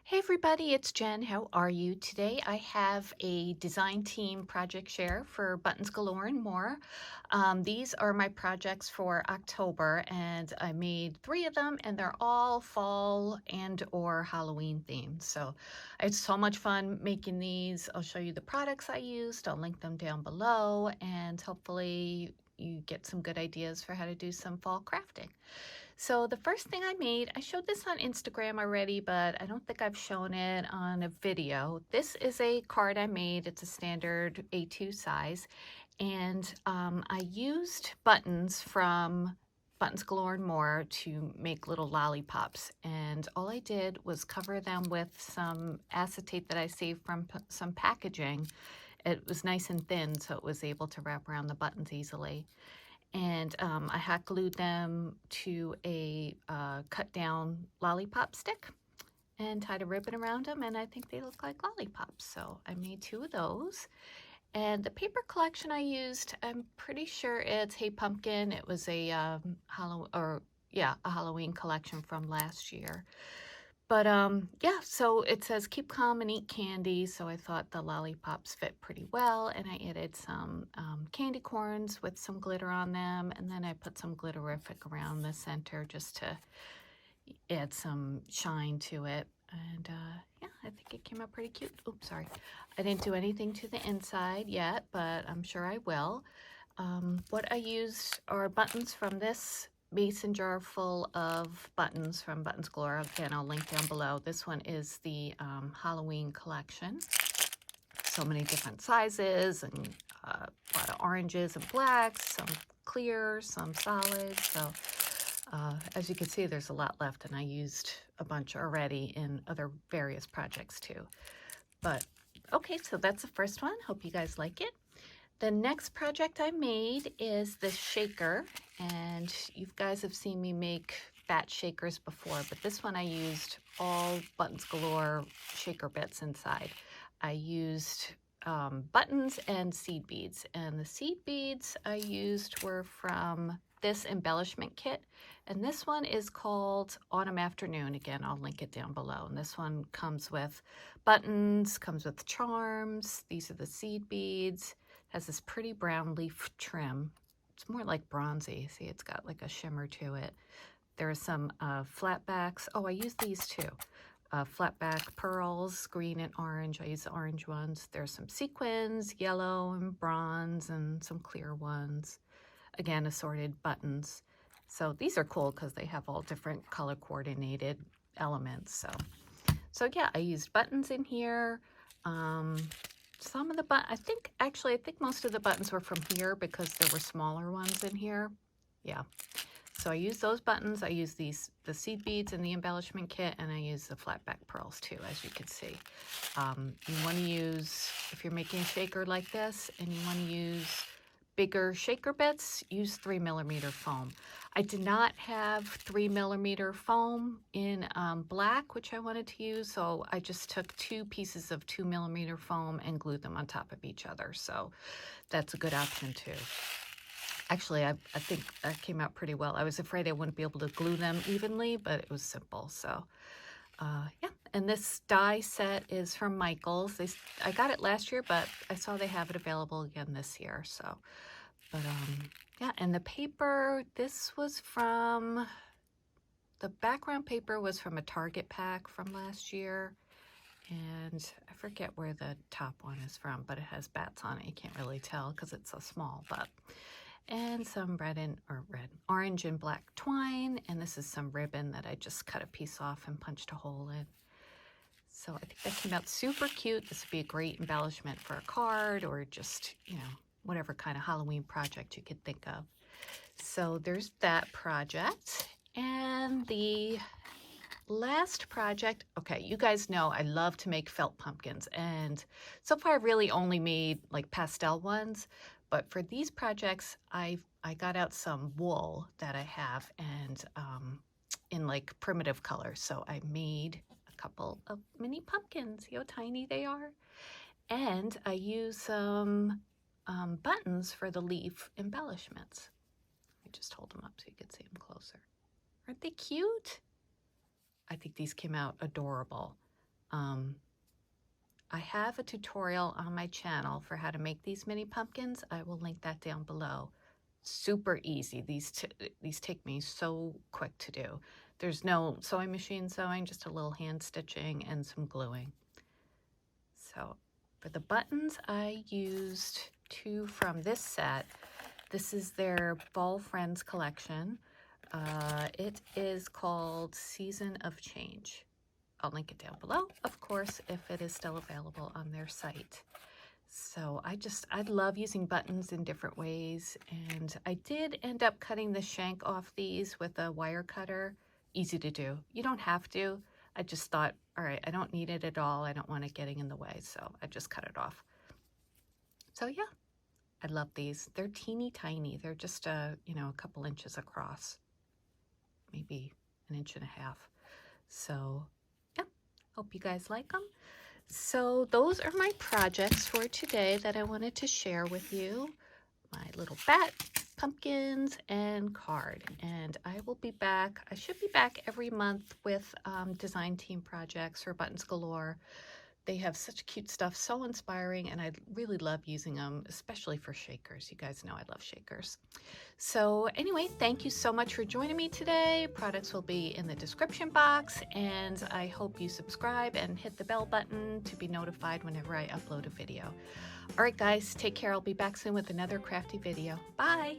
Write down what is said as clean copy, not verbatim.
Hey everybody, it's Jen. How are you today? I have a design team project share for Buttons Galore and More. These are my projects for October, and I made 3 of them, and they're all fall and or Halloween themed. So I had so much fun making these. I'll show you the products I used. I'll link them down below, and hopefully you get some good ideas for how to do some fall crafting. So the first thing I made, I showed this on Instagram already, but I don't think I've shown it on a video. This is a card I made. It's a standard A2 size. And I used buttons from Buttons Galore and More to make little lollipops. And all I did was cover them with some acetate that I saved from some packaging. It was nice and thin, so it was able to wrap around the buttons easily. And I hot glued them to a cut down lollipop stick and tied a ribbon around them, and I think they look like lollipops. So I made 2 of those. And the paper collection I used, I'm pretty sure it's Hey Pumpkin. It was a a Halloween collection from last year. But yeah, so it says keep calm and eat candy. So I thought the lollipops fit pretty well. And I added some candy corns with some glitter on them. And then I put some glitterific around the center just to add some shine to it. And yeah, I think it came out pretty cute. Oops, sorry. I didn't do anything to the inside yet, but I'm sure I will. What I used are buttons from this mason jar full of buttons from Buttons Galore. Again, I'll link down below. This one is the Halloween collection. So many different sizes and a lot of oranges and blacks, some clear, some solid. So as you can see, there's a lot left, and I used a bunch already in other various projects too. But okay, so that's the first one. Hope you guys like it. The next project I made is this shaker, and you guys have seen me make bat shakers before, but this one I used all Buttons Galore shaker bits inside. I used buttons and seed beads, and the seed beads I used were from this embellishment kit, and this one is called Autumn Afternoon. Again, I'll link it down below, and this one comes with buttons, comes with charms. These are the seed beads. Has this pretty brown leaf trim. It's more like bronzy. See, it's got like a shimmer to it. There are some flat backs. Oh, I use these too. Flat back pearls, green and orange. I use the orange ones. There's some sequins, yellow and bronze, and some clear ones. Again, assorted buttons. So these are cool because they have all different color coordinated elements. So yeah, I used buttons in here. Some of the I think most of the buttons were from here because there were smaller ones in here. Yeah. So I use those buttons. I use the seed beads in the embellishment kit, and I use the flat back pearls too, as you can see. You want to use, if you're making a shaker like this and you want to use bigger shaker bits, use 3mm foam. I did not have 3mm foam in black, which I wanted to use, so I just took 2 pieces of 2mm foam and glued them on top of each other. So that's a good option too. Actually, I think that came out pretty well. I was afraid I wouldn't be able to glue them evenly, but it was simple. So yeah, and this die set is from Michaels. I got it last year, but I saw they have it available again this year. So, but yeah, and the paper, this was from, the background paper was from a Target pack from last year. And I forget where the top one is from, but it has bats on it. You can't really tell because it's so small, but. And some orange and black twine, and this is some ribbon that I just cut a piece off and punched a hole in. So I think that came out super cute. This would be a great embellishment for a card or just, you know, whatever kind of Halloween project you could think of. So there's that project. And the last project, okay, you guys know I love to make felt pumpkins, and so far I've really only made like pastel ones. But for these projects, I got out some wool that I have, and in like primitive colors. So I made a couple of mini pumpkins. See how tiny they are? And I used some buttons for the leaf embellishments. Let me just hold them up so you can see them closer. Aren't they cute? I think these came out adorable. I have a tutorial on my channel for how to make these mini pumpkins. I will link that down below. Super easy. These take me so quick to do. There's no sewing machine sewing, just a little hand stitching and some gluing. So for the buttons, I used 2 from this set. This is their Fall Friends collection. It is called Season of Change. I'll link it down below, of course, if it is still available on their site. So I love using buttons in different ways, and I did end up cutting the shank off these with a wire cutter. Easy to do. You don't have to. I just thought, all right, I don't need it at all. I don't want it getting in the way, so I just cut it off. So yeah, I love these. They're teeny tiny. They're just a couple inches across, maybe 1.5 inches. So yeah, hope you guys like them. So those are my projects for today that I wanted to share with you. My little bat, pumpkins, and card. And I will be back. I should be back every month with design team projects or Buttons Galore. They have such cute stuff, so inspiring, and I really love using them, especially for shakers. You guys know I love shakers. So anyway, thank you so much for joining me today. Products will be in the description box, and I hope you subscribe and hit the bell button to be notified whenever I upload a video. All right, guys, take care. I'll be back soon with another crafty video. Bye.